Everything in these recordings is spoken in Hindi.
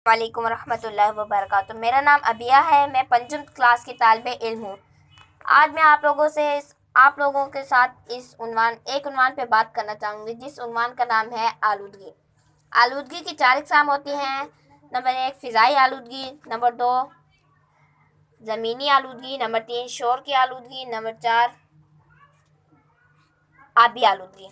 वालेकुम रहमतुल्लाहि व बरकातुहू। मेरा नाम अबिया है। मैं पंचम क्लास की तालिबे इल्म हूँ। आज मैं आप लोगों के साथ एक उन्वान पे बात करना चाहूँगी, जिस उन्वान का नाम है आलूदगी। आलूदगी की 4 इकसाम होती हैं। नंबर 1 फ़िज़ाई आलूदगी, नंबर 2 ज़मीनी आलूदगी, नंबर 3 शोर की आलूदगी, नंबर 4 आबी आलूदगी।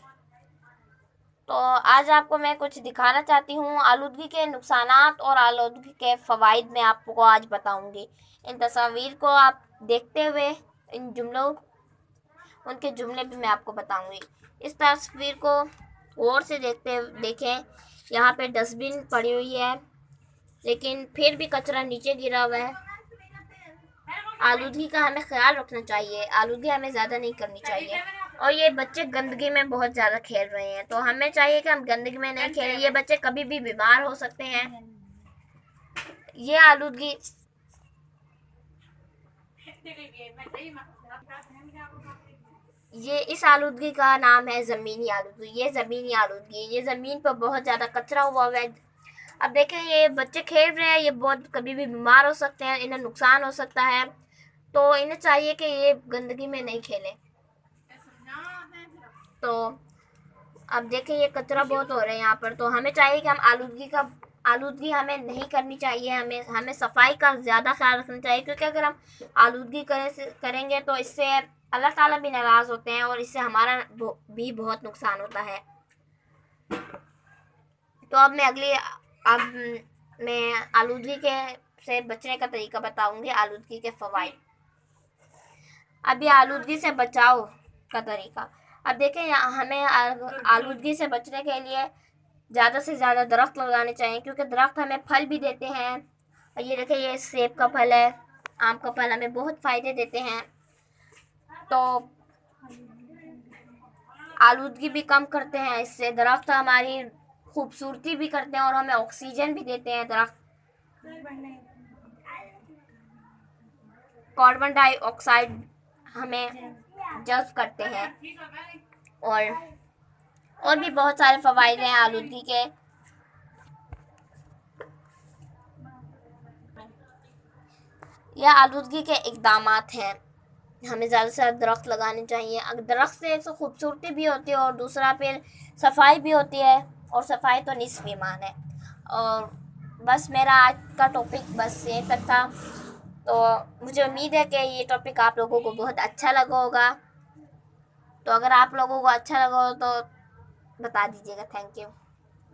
तो आज आपको मैं कुछ दिखाना चाहती हूँ। आलूदगी के नुकसानात और आलूदगी के फ़वाइद मैं आपको आज बताऊँगी। इन तस्वीर को आप देखते हुए उनके जुमले भी मैं आपको बताऊँगी। इस तस्वीर को गौर से देखें। यहाँ पे डस्टबिन पड़ी हुई है, लेकिन फिर भी कचरा नीचे गिरा हुआ है। आलूदगी का हमें ख्याल रखना चाहिए। आलूदगी हमें ज़्यादा नहीं करनी चाहिए। और ये बच्चे गंदगी में बहुत ज़्यादा खेल रहे हैं, तो हमें चाहिए कि हम गंदगी में नहीं खेलें। ये बच्चे कभी भी बीमार हो सकते हैं। इस आलूदगी का नाम है ज़मीनी आलूदगी। ये ज़मीनी आलूदगी, ये ज़मीन पर बहुत ज़्यादा कचरा हुआ है। अब देखें, ये बच्चे खेल रहे हैं, ये बहुत कभी भी बीमार हो सकते हैं, इन्हें नुकसान हो सकता है। तो इन्हें चाहिए कि ये गंदगी में नहीं खेलें। तो अब देखें, ये कचरा बहुत हो रहा है यहाँ पर। तो हमें चाहिए कि हम आलूदगी हमें नहीं करनी चाहिए। हमें सफाई का ज़्यादा ख्याल रखना चाहिए, क्योंकि अगर हम आलूदगी करेंगे तो इससे अल्लाह ताला भी नाराज़ होते हैं और इससे हमारा भी बहुत नुकसान होता है। तो अब मैं आलूदगी से बचने का तरीका बताऊंगी, आलूदगी के फ़वाइद। अब ये आलूदगी से बचाव का तरीका। अब देखें, हमें आलूदगी से बचने के लिए ज़्यादा से ज़्यादा दरख्त लगाने चाहिए, क्योंकि दरख्त हमें फल भी देते हैं। ये देखें, ये सेब का फल है, आम का फल हमें बहुत फ़ायदे देते हैं। तो आलूदगी भी कम करते हैं इससे। दरख्त हमारी खूबसूरती भी करते हैं और हमें ऑक्सीजन भी देते हैं। दरख्त कार्बन डाइऑक्साइड हमें जज़्ब करते हैं। और भी बहुत सारे फ़वाइद हैं आलूदगी के। यह आलूदगी के इक़दामात हैं। हमें ज़्यादा से ज़्यादा दरख्त लगाने चाहिए। अगर दरख्त से एक तो खूबसूरती भी होती है और दूसरा फिर सफाई भी होती है, और सफाई तो निस्फ़ ईमान है। और बस मेरा आज का टॉपिक बस ये तक था। तो मुझे उम्मीद है कि ये टॉपिक आप लोगों को बहुत अच्छा लगा होगा। तो अगर आप लोगों को अच्छा लगा हो तो बता दीजिएगा। Thank you.